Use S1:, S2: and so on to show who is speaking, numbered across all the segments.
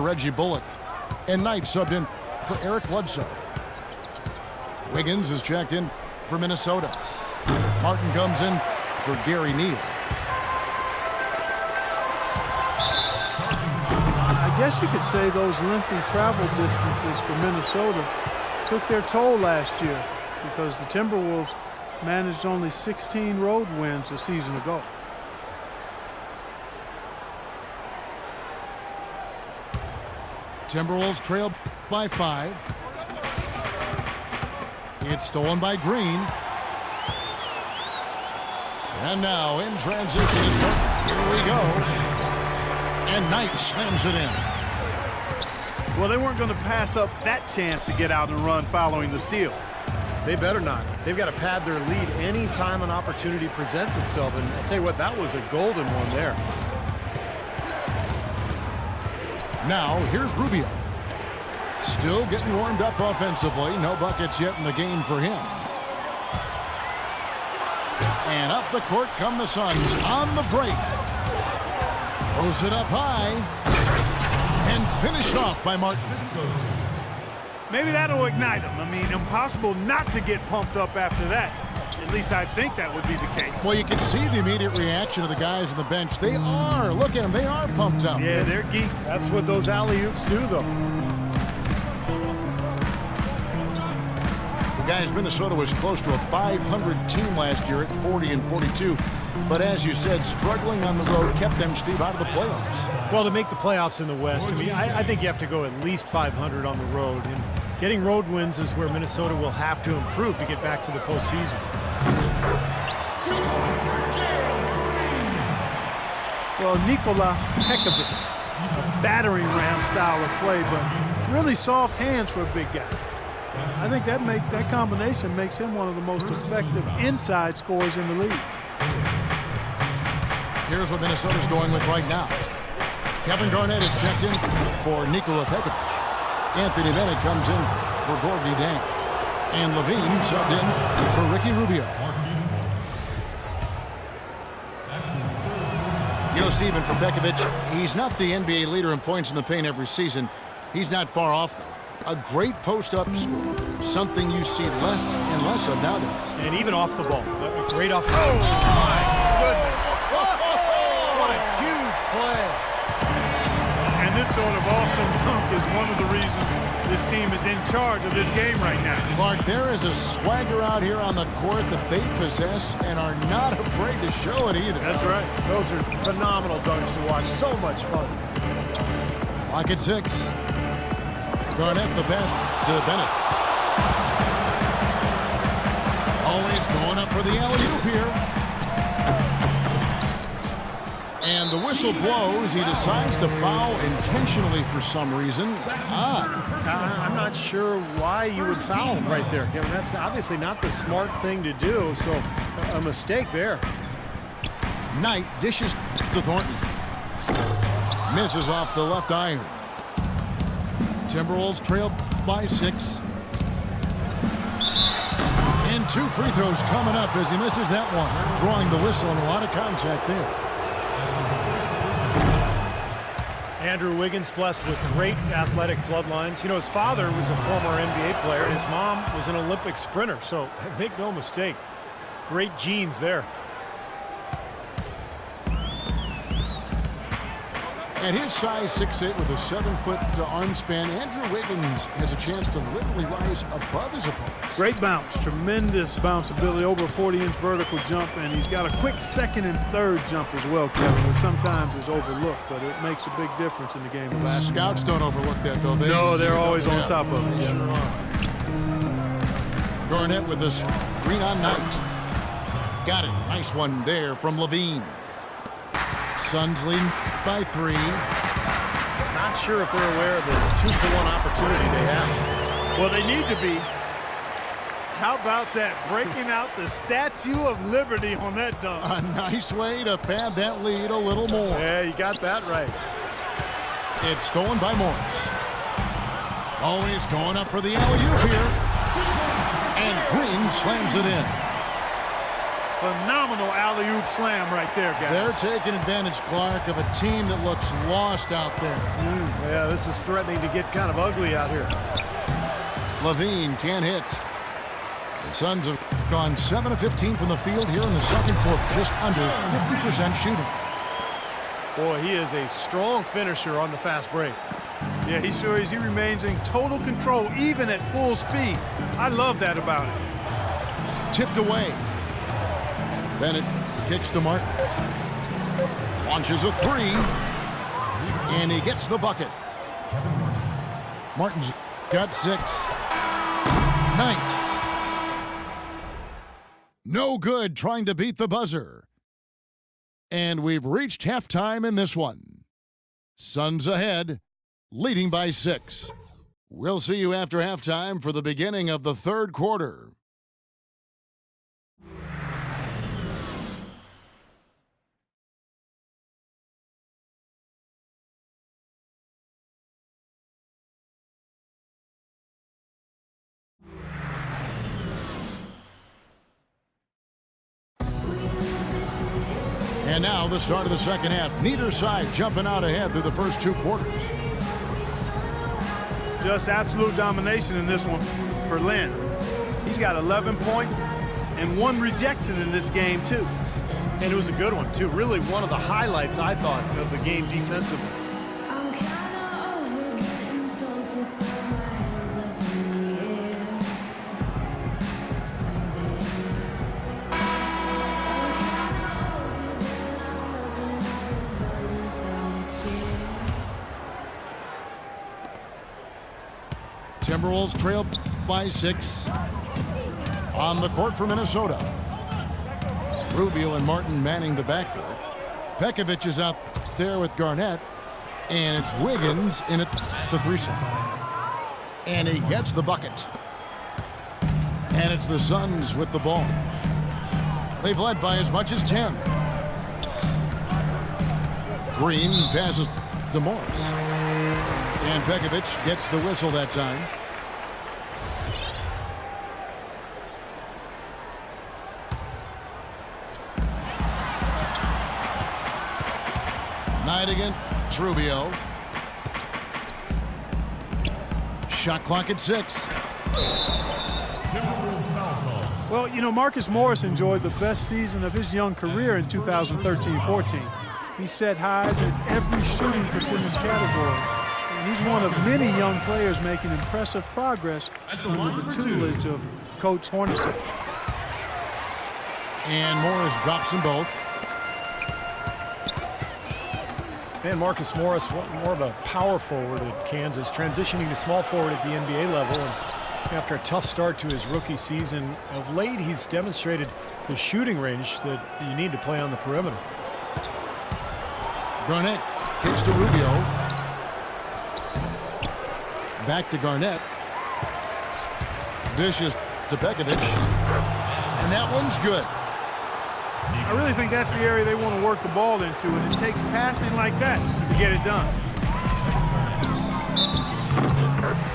S1: Reggie Bullock. And Knight subbed in for Eric Bledsoe. Wiggins is checked in for Minnesota. Martin comes in for Gary Neal.
S2: I guess you could say those lengthy travel distances for Minnesota took their toll last year because the Timberwolves managed only 16 road wins a season ago.
S1: Timberwolves trail by 5. It's stolen by Green. And now in transition, here we go. And Knight slams it in.
S3: Well, they weren't going to pass up that chance to get out and run following the steal.
S4: They better not. They've got to pad their lead any time an opportunity presents itself. And I'll tell you what, that was a golden one there.
S1: Now, here's Rubio. Still getting warmed up offensively. No buckets yet in the game for him. And up the court come the Suns on the break. Throws it up high. And finished off by Martin.
S3: Maybe that'll ignite them. I mean, impossible not to get pumped up after that. At least I think that would be the case.
S1: Well, you can see the immediate reaction of the guys on the bench. They are. Look at them. They are pumped up.
S3: Yeah, they're geeked.
S4: That's what those alley-oops do, though.
S1: Guys, Minnesota was close to a 500 team last year at 40-42. But as you said, struggling on the road kept them, Steve, out of the playoffs.
S4: Well, to make the playoffs in the West, I think you have to go at least 500 on the road. And getting road wins is where Minnesota will have to improve to get back to the postseason.
S2: Well, Nikola Pekovic, a battering ram style of play, but really soft hands for a big guy. I think that combination makes him one of the most effective inside scorers in the league.
S1: Here's what Minnesota's going with right now. Kevin Garnett is checked in for Nikola Pekovic. Anthony Bennett comes in for Gorgui Dieng. And Levine subbed in for Ricky Rubio. You know, Steven, for Pekovic, he's not the NBA leader in points in the paint every season. He's not far off, though. A great post-up score, something you see less and less of nowadays.
S4: And even off the ball, a great off. Oh, my goodness. What a huge play.
S3: And this sort of awesome dunk is one of the reasons this team is in charge of this game right now.
S1: Clark, there is a swagger out here on the court that they possess and are not afraid to show it either.
S3: That's right.
S4: Those are phenomenal dunks to watch. So much fun.
S1: Clock at 6. Garnett the pass to Bennett. Always going up for the alley-oop here. And the whistle blows. He decides to foul intentionally for some reason.
S4: I'm not sure why you would foul him right there, Kevin. That's obviously not the smart thing to do, so a mistake there.
S1: Knight dishes to Thornton. Misses off the left iron. Timberwolves trail by 6. And 2 free throws coming up as he misses that one. Drawing the whistle and a lot of contact there.
S4: Andrew Wiggins blessed with great athletic bloodlines. You know, his father was a former NBA player, and his mom was an Olympic sprinter, so make no mistake, great genes there.
S1: At his size 6'8" with a 7-foot arm span, Andrew Wiggins has a chance to literally rise above his opponents.
S2: Great bounce, tremendous bounce ability, over 40-inch vertical jump, and he's got a quick second and third jump as well, Kevin, which sometimes is overlooked, but it makes a big difference in the game of basketball.
S1: Scouts don't overlook that, though.
S2: No, they're always on top of it.
S1: They sure are. Garnett with a screen on Knight. Got it. Nice one there from Levine. Suns lead by 3.
S4: Not sure if they're aware of the 2-for-1 opportunity they have.
S3: Well, they need to be. How about that? Breaking out the Statue of Liberty on that dunk.
S1: A nice way to pad that lead a little more.
S4: Yeah, you got that right.
S1: It's stolen by Morris. Always going up for the alley-oop here. And Green slams it in.
S3: Phenomenal alley-oop slam right there, guys.
S1: They're taking advantage, Clark, of a team that looks lost out there.
S4: Yeah, this is threatening to get kind of ugly out here.
S1: Levine can't hit. The Suns have gone 7 of 15 from the field here in the second quarter, just under 50% shooting.
S4: Boy, he is a strong finisher on the fast break.
S3: Yeah, he sure is. He remains in total control, even at full speed. I love that about him.
S1: Tipped away. Bennett kicks to Martin. Launches a three. And he gets the bucket. Martin's got 6. Knight. No good trying to beat the buzzer. And we've reached halftime in this one. Suns ahead, leading by 6. We'll see you after halftime for the beginning of the third quarter. And now the start of the second half. Neither side jumping out ahead through the first 2 quarters.
S3: Just absolute domination in this one for Len. He's got 11 points and 1 rejection in this game, too.
S4: And it was a good one, too. Really one of the highlights, I thought, of the game defensively.
S5: I'm kinda over getting told to throw my hands up in the air. I'm kinda older than I was when I rebelled without a care.
S1: Timberwolves trail by 6. On the court for Minnesota. Rubio and Martin manning the backcourt. Pekovic is out there with Garnett. And it's Wiggins in at the 3 side. And he gets the bucket. And it's the Suns with the ball. They've led by as much as 10. Green passes to Morris. And Pekovic gets the whistle that time. Knight against Rubio. Shot clock at 6.
S2: Well, you know, Marcus Morris enjoyed the best season of his young career in 2013-14. He set highs at every shooting percentage category. And he's one of many young players making impressive progress under the tutelage of Coach Hornacek.
S1: And Morris drops them both.
S4: And Marcus Morris, more of a power forward at Kansas, transitioning to small forward at the NBA level. And after a tough start to his rookie season, of late he's demonstrated the shooting range that you need to play on the perimeter.
S1: Garnett kicks to Rubio. Back to Garnett. Dishes to Pekovic. And that one's good.
S3: I really think that's the area they want to work the ball into, and it takes passing like that to get it done.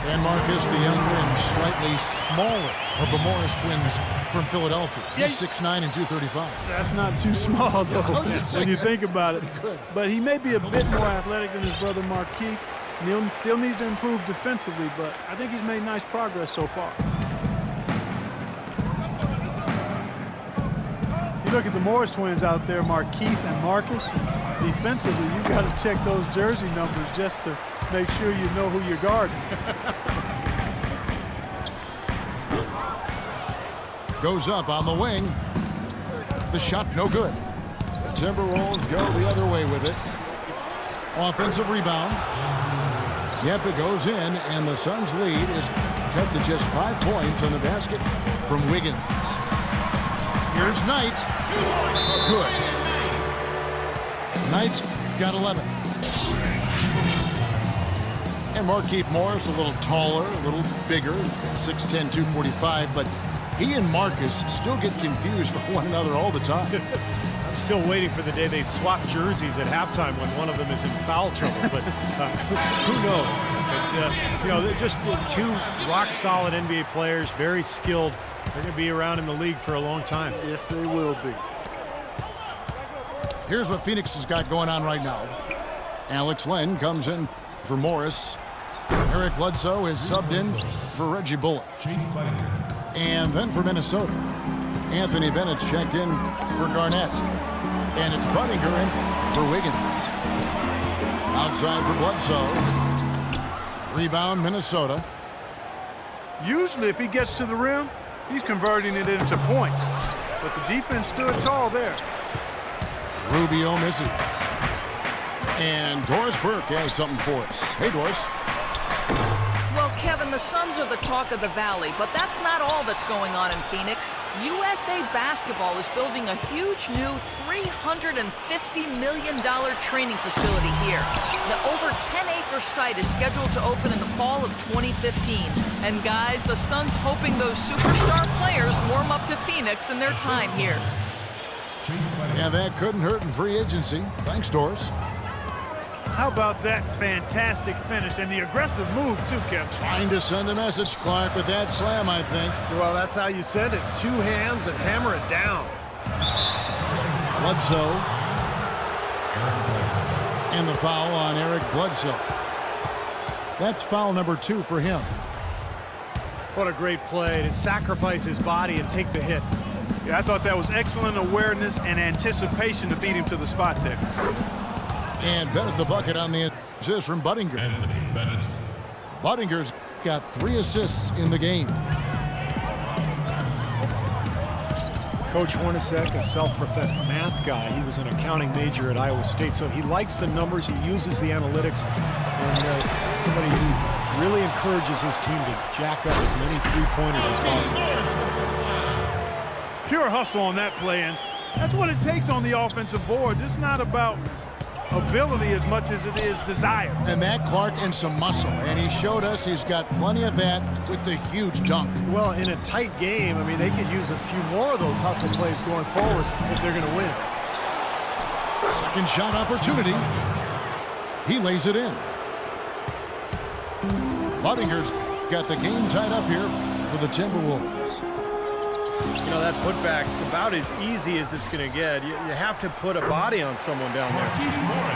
S1: And Marcus, the younger and slightly smaller of the Morris twins from Philadelphia. He's 6'9" and 235.
S2: That's not too small, though, when you think about it. But he may be a bit more athletic than his brother Markieff. Neal still needs to improve defensively, but I think he's made nice progress so far. You look at the Morris twins out there, Markieff and Marcus. Defensively, you got to check those jersey numbers just to make sure you know who you're guarding.
S1: Goes up on the wing. The shot no good. The Timberwolves go the other way with it. Offensive rebound. Yep, it goes in, and the Suns' lead is cut to just 5 points on the basket from Wiggins. Here's Knight. Good. Knight's got 11. And Markieff Morris a little taller, a little bigger, 6'10", 245, but he and Marcus still get confused with one another all the time.
S4: I'm still waiting for the day they swap jerseys at halftime when one of them is in foul trouble, but who knows? But, you know, they're just 2 rock-solid NBA players, very skilled. They're going to be around in the league for a long time.
S2: Yes, they will be.
S1: Here's what Phoenix has got going on right now. Alex Len comes in for Morris. Eric Bledsoe is subbed in for Reggie Bullock. And then for Minnesota, Anthony Bennett's checked in for Garnett. And it's Budinger in for Wiggins. Outside for Bledsoe. Rebound, Minnesota.
S3: Usually if he gets to the rim, he's converting it into points. But the defense stood tall there.
S1: Rubio misses. And Doris Burke has something for us. Hey, Doris.
S6: Well, Kevin, the Suns are the talk of the Valley, but that's not all that's going on in Phoenix. USA Basketball is building a huge new $350 million training facility here. The over 10-acre site is scheduled to open in the fall of 2015. And guys, the Suns hoping those superstar players warm up to Phoenix in their time here.
S1: Yeah, that couldn't hurt in free agency. Thanks, Doris.
S3: How about that fantastic finish and the aggressive move too, Kevin?
S1: Trying to send a message, Clark, with that slam, I think.
S4: Well, that's how you send it. 2 hands and hammer it down.
S1: Bledsoe. And the foul on Eric Bledsoe. That's foul number 2 for him.
S4: What a great play to sacrifice his body and take the hit.
S3: Yeah, I thought that was excellent awareness and anticipation to beat him to the spot there.
S1: And Bennett the bucket on the assist from Budinger.
S7: Anthony Bennett.
S1: Budinger's got 3 assists in the game.
S4: Coach Hornacek, a self-professed math guy, he was an accounting major at Iowa State, so he likes the numbers, he uses the analytics, and somebody who really encourages his team to jack up as many three-pointers as possible.
S3: Pure hustle on that play, and that's what it takes on the offensive boards. It's not about ability as much as it is desire.
S1: And that, Clark, and some muscle. And he showed us he's got plenty of that with the huge dunk.
S4: Well, in a tight game, I mean, they could use a few more of those hustle plays going forward if they're going to win.
S1: Second shot opportunity. He lays it in. Budinger's got the game tied up here for the Timberwolves.
S4: You know, that putback's about as easy as it's going to get. You have to put a body on someone down there.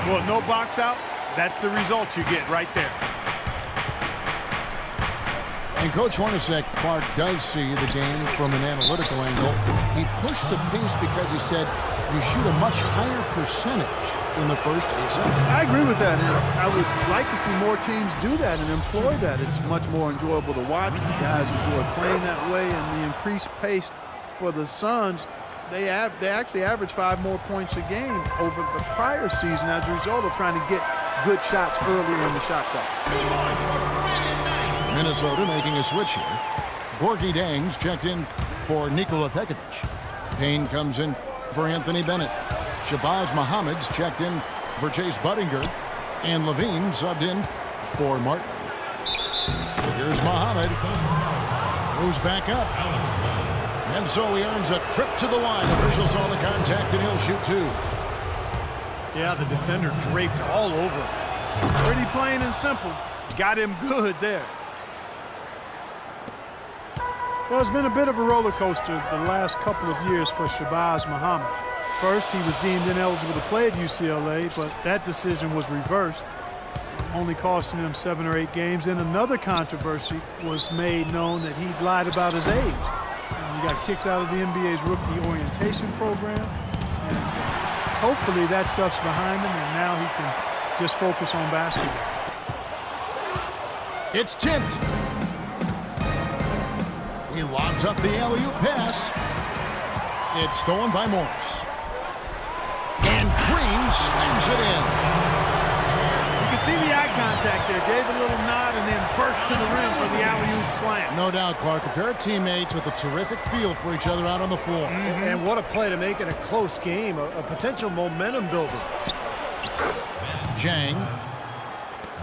S3: Well, no box out, that's the result you get right there.
S1: And Coach Hornacek, Clark, does see the game from an analytical angle. He pushed the pace because he said you shoot a much higher percentage in the first 8 seconds.
S2: I agree with that. And I would like to see more teams do that and employ that. It's much more enjoyable to watch. The guys enjoy playing that way, and the increased pace for the Suns, they actually average 5 more points a game over the prior season as a result of trying to get good shots earlier in the shot clock.
S1: Minnesota making a switch here. Gorgie Dangs checked in for Nikola Pekovic. Payne comes in for Anthony Bennett. Shabazz Muhammad's checked in for Chase Budinger. And Levine subbed in for Martin. Here's Muhammad. Moves back up. And so he earns a trip to the line. Officials saw the contact, and he'll shoot 2.
S4: Yeah, the defender draped all over him.
S3: Pretty plain and simple. Got him good there.
S2: Well, it's been a bit of a roller coaster the last couple of years for Shabazz Muhammad. First, he was deemed ineligible to play at UCLA, but that decision was reversed, only costing him 7 or 8 games. Then another controversy was made known that he lied about his age. And he got kicked out of the NBA's rookie orientation program. And hopefully that stuff's behind him, and now he can just focus on basketball.
S1: It's tipped. He lobs up the alley-oop pass. It's stolen by Morris. And Green slams it in.
S3: You can see the eye contact there. Gave a little nod and then burst to the rim for the alley-oop slam.
S1: No doubt, Clark. A pair of teammates with a terrific feel for each other out on the floor.
S4: And what a play to make it a close game, a potential momentum builder.
S1: Jang.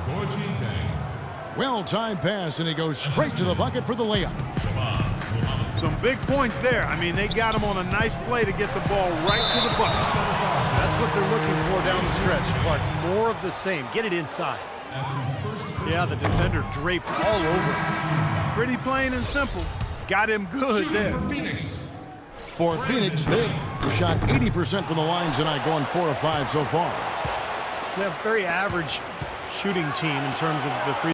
S7: Gorgie Dang.
S1: Well-timed pass, and he goes straight to the bucket for the layup.
S3: Some big points there. I mean, they got him on a nice play to get the ball right to the bucket.
S4: That's what they're looking for down the stretch, Clark. More of the same. Get it inside.
S7: That's his first
S4: Yeah, the defender draped all over him.
S3: Pretty plain and simple. got him good
S7: Shooting
S3: there.
S7: for Phoenix.
S1: For Phoenix, they've shot 80% from the line tonight, going 4 of 5 so far.
S4: They're a very average shooting team in terms of the free